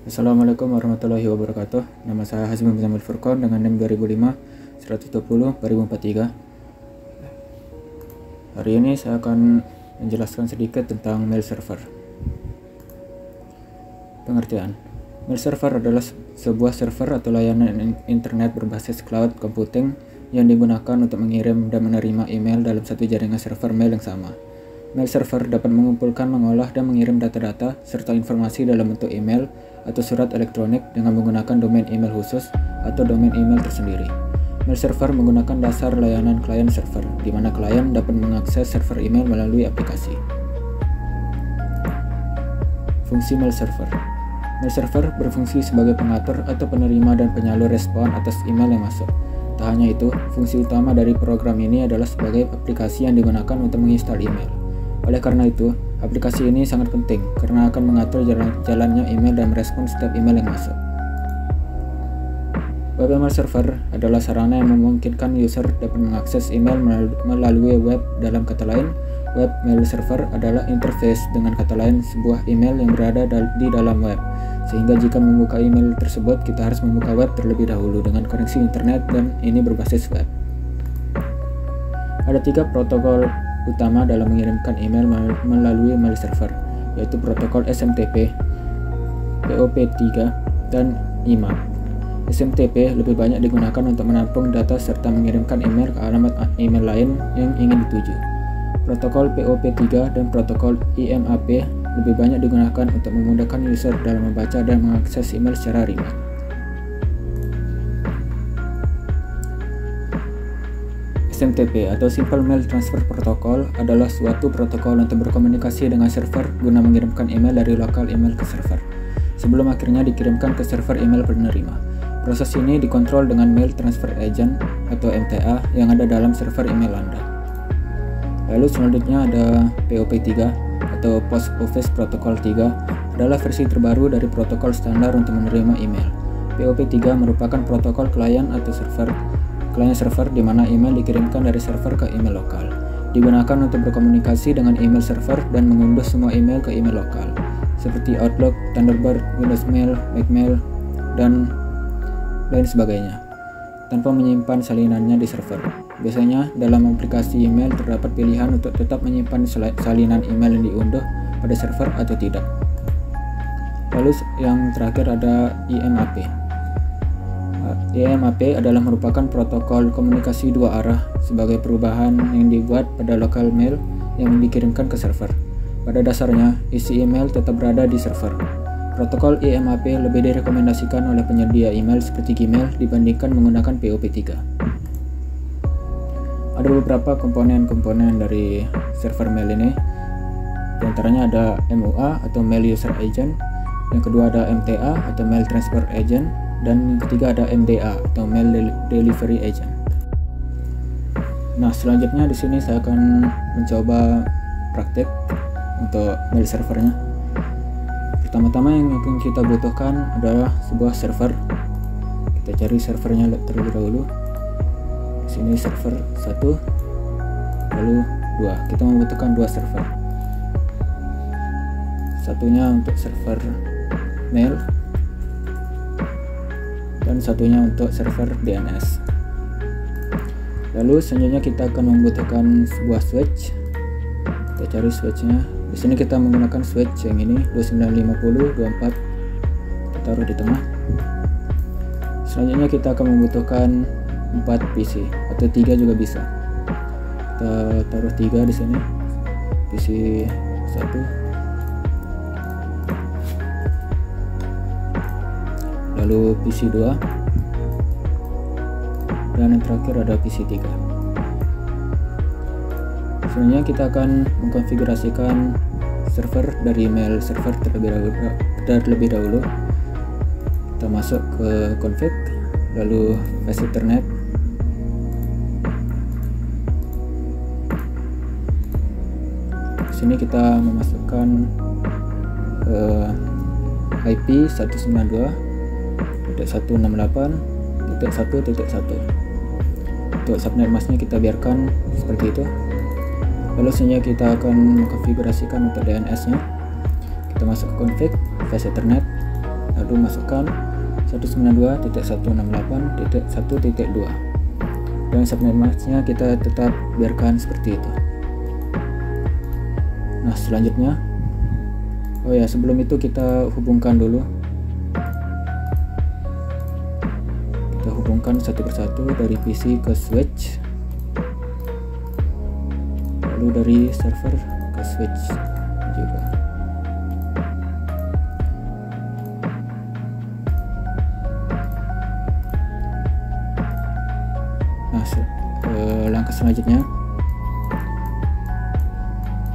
Assalamualaikum warahmatullahi wabarakatuh. Nama saya Hazmi Muzamil Furqon dengan NIM 2005-120-2043. Hari ini saya akan menjelaskan sedikit tentang mail server. Pengertian: mail server adalah sebuah server atau layanan internet berbasis cloud computing yang digunakan untuk mengirim dan menerima email dalam satu jaringan server mail yang sama. Mail server dapat mengumpulkan, mengolah, dan mengirim data-data serta informasi dalam bentuk email atau surat elektronik dengan menggunakan domain email khusus atau domain email tersendiri. Mail server menggunakan dasar layanan client server, di mana klien dapat mengakses server email melalui aplikasi. Fungsi mail server. Mail server berfungsi sebagai pengatur atau penerima dan penyalur respon atas email yang masuk. Tak hanya itu, fungsi utama dari program ini adalah sebagai aplikasi yang digunakan untuk menginstal email. Oleh karena itu, aplikasi ini sangat penting karena akan mengatur jalannya email dan merespons setiap email yang masuk. Web email server adalah sarana yang memungkinkan user dapat mengakses email melalui web. Dalam kata lain, web mail server adalah interface, dengan kata lain sebuah email yang berada di dalam web. Sehingga jika membuka email tersebut, kita harus membuka web terlebih dahulu dengan koneksi internet, dan ini berbasis web. Ada 3 protokol utama dalam mengirimkan email melalui mail server, yaitu protokol SMTP, POP3, dan IMAP. SMTP lebih banyak digunakan untuk menampung data serta mengirimkan email ke alamat email lain yang ingin dituju. Protokol POP3 dan protokol IMAP lebih banyak digunakan untuk memudahkan user dalam membaca dan mengakses email secara remote. SMTP atau Simple Mail Transfer Protocol adalah suatu protokol untuk berkomunikasi dengan server guna mengirimkan email dari lokal email ke server sebelum akhirnya dikirimkan ke server email penerima. Proses ini dikontrol dengan Mail Transfer Agent atau MTA yang ada dalam server email Anda. Lalu selanjutnya ada POP3 atau Post Office Protocol 3, adalah versi terbaru dari protokol standar untuk menerima email. POP3 merupakan protokol klien atau client server di mana email dikirimkan dari server ke email lokal. Digunakan untuk berkomunikasi dengan email server dan mengunduh semua email ke email lokal, seperti Outlook, Thunderbird, Windows Mail, Macmail, dan lain sebagainya, tanpa menyimpan salinannya di server. Biasanya dalam aplikasi email terdapat pilihan untuk tetap menyimpan salinan email yang diunduh pada server atau tidak. Lalu yang terakhir ada IMAP. IMAP adalah merupakan protokol komunikasi dua arah sebagai perubahan yang dibuat pada local mail yang dikirimkan ke server. Pada dasarnya, isi email tetap berada di server. Protokol IMAP lebih direkomendasikan oleh penyedia email seperti Gmail dibandingkan menggunakan POP3. Ada beberapa komponen-komponen dari server mail ini. Di antaranya ada MUA atau Mail User Agent, yang kedua ada MTA atau Mail Transfer Agent, dan yang ketiga ada MDA atau Mail Delivery Agent. Nah, selanjutnya di sini saya akan mencoba praktek untuk mail servernya. Pertama-tama yang akan kita butuhkan adalah sebuah server. Kita cari servernya terlebih dahulu. Di sini server 1, lalu 2. Kita membutuhkan 2 server. Satunya untuk server mail dan satunya untuk server DNS. Lalu selanjutnya kita akan membutuhkan sebuah switch. Kita cari switchnya. Di sini kita menggunakan switch yang ini 295024. Kita taruh di tengah. Selanjutnya kita akan membutuhkan 4 PC atau 3 juga bisa. Kita taruh 3 di sini. PC 1. Lalu PC 2, dan yang terakhir ada PC 3. Selanjutnya kita akan mengkonfigurasikan server dari mail server terlebih dahulu. Kita masuk ke config, lalu face Ethernet. Di sini kita memasukkan IP 192.168.1.1. Untuk subnet masknya kita biarkan seperti itu. Lalu selanjutnya kita akan mengkonfigurasikan untuk DNS nya. Kita masuk ke config, face Ethernet, lalu masukkan 192.168.1.2 dan subnet masknya kita tetap biarkan seperti itu. Nah, selanjutnya, oh ya, sebelum itu kita hubungkan dulu. Kita hubungkan satu persatu dari PC ke switch, lalu dari server ke switch juga. Nah, langkah selanjutnya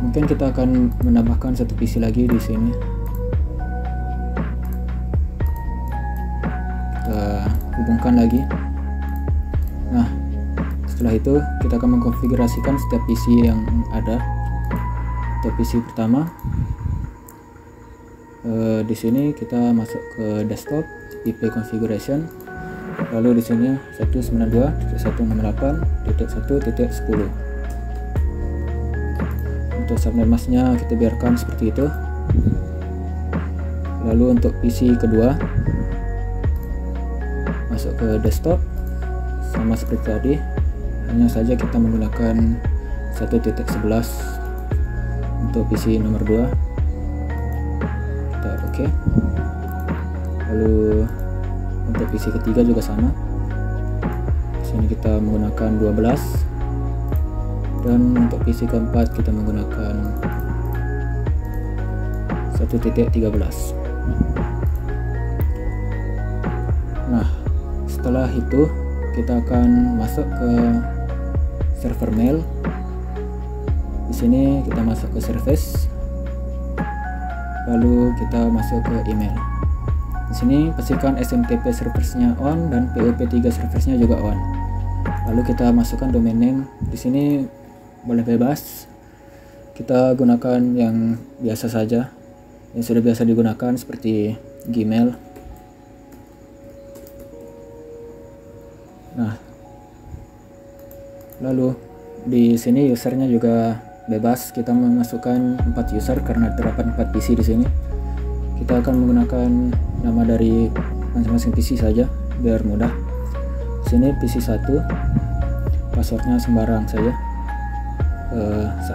mungkin kita akan menambahkan satu PC lagi di sini. Kita hubungkan lagi. Nah, setelah itu kita akan mengkonfigurasikan setiap PC yang ada. Untuk PC pertama, di sini kita masuk ke desktop, IP configuration, lalu di sini 192.168.1.10. Untuk subnet masknya kita biarkan seperti itu. Lalu untuk PC kedua, masuk ke desktop, sama seperti tadi, hanya saja kita menggunakan 1.11 untuk PC nomor 2. Kita oke. Lalu untuk PC ketiga juga sama. Di sini kita menggunakan 12. Dan untuk PC keempat kita menggunakan 1.13. Nah, setelah itu kita akan masuk ke server mail. Di sini kita masuk ke service, lalu kita masuk ke email. Di sini pastikan SMTP serversnya on dan POP3 serversnya juga on. Lalu kita masukkan domain name. Di sini boleh bebas, kita gunakan yang biasa saja, yang sudah biasa digunakan seperti Gmail. Nah, lalu di sini usernya juga bebas, kita memasukkan 4 user karena terdapat 4 PC di sini. Kita akan menggunakan nama dari masing-masing PC saja biar mudah. Di sini PC 1, passwordnya sembarang saja. 1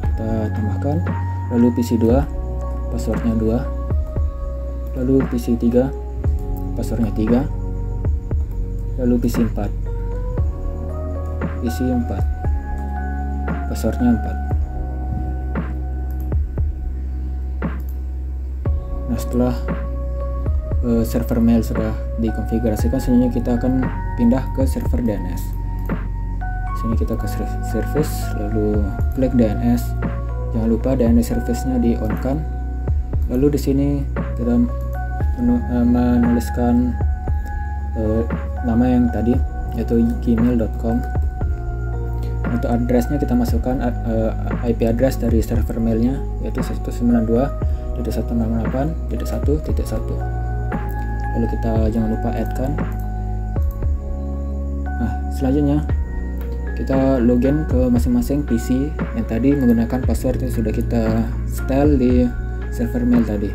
kita tambahkan, lalu PC 2 passwordnya 2, lalu PC 3 passwordnya 3, lalu PC 4 passwordnya 4. Nah, setelah server mail sudah dikonfigurasikan, selanjutnya kita akan pindah ke server DNS. Sini kita ke service, lalu klik DNS. Jangan lupa DNS service-nya di on kan. Lalu di sini kita menuliskan nama yang tadi, yaitu gmail.com. Untuk addressnya kita masukkan IP address dari server mailnya, yaitu 192.168.1.1. Lalu kita jangan lupa add kan. Nah, selanjutnya kita login ke masing-masing PC yang tadi menggunakan password yang sudah kita setel di server mail tadi.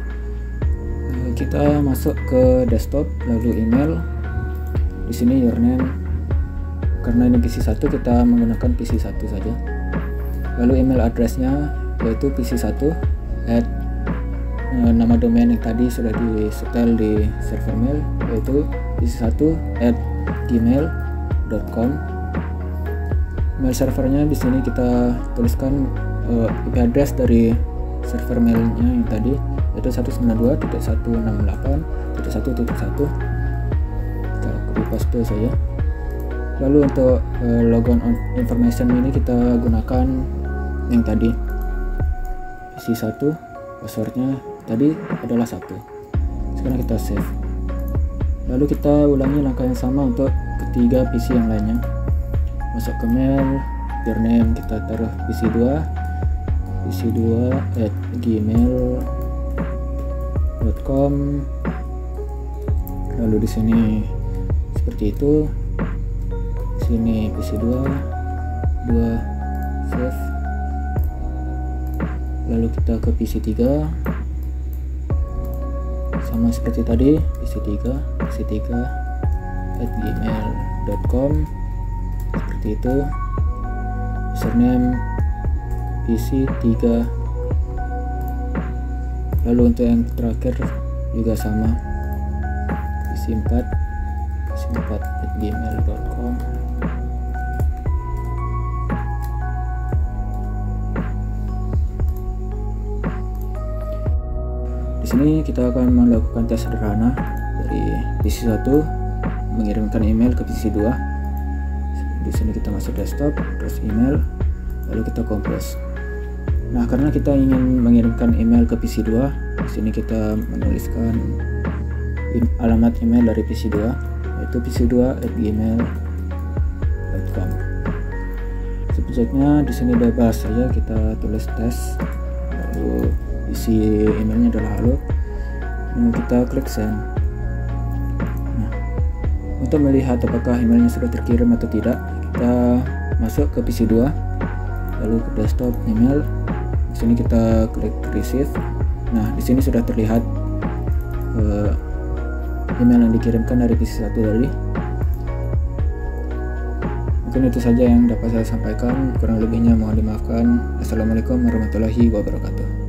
Kita masuk ke desktop, lalu email. Di sini username, karena ini PC 1 kita menggunakan PC 1 saja. Lalu email addressnya yaitu PC1 at nama domain yang tadi sudah di setel di server mail, yaitu PC1 at gmail.com. Mail servernya di sini kita tuliskan IP address dari server mailnya yang tadi, yaitu 192.168.1.1. Kita copy paste saja. Lalu untuk logon information ini kita gunakan yang tadi, PC1 passwordnya tadi adalah 1. Sekarang kita save. Lalu kita ulangi langkah yang sama untuk ketiga PC yang lainnya. Masuk ke mail, username kita taruh PC2 at gmail.com. Lalu di sini seperti itu. Di sini PC2 save. Lalu kita ke PC3. Di sama seperti tadi, pc3@gmail.com, seperti itu. Username pc3. Lalu untuk yang terakhir juga sama, pc4@gmail.com. Di sini kita akan melakukan tes sederhana dari PC1 mengirimkan email ke PC2. Di sini kita masuk desktop, terus email, lalu kita compose. Nah, karena kita ingin mengirimkan email ke PC2, di sini kita menuliskan alamat email dari PC2, yaitu pc2@gmail.com. Subjeknya di sini bebas saja, kita tulis tes, lalu isi emailnya adalah halo. Nah, kita klik send. Nah, untuk melihat apakah emailnya sudah terkirim atau tidak, kita masuk ke PC2, lalu ke desktop email. Di sini kita klik receive. Nah, di sini sudah terlihat email yang dikirimkan dari PC1 tadi. Mungkin itu saja yang dapat saya sampaikan, kurang lebihnya mohon dimaafkan. Assalamualaikum warahmatullahi wabarakatuh.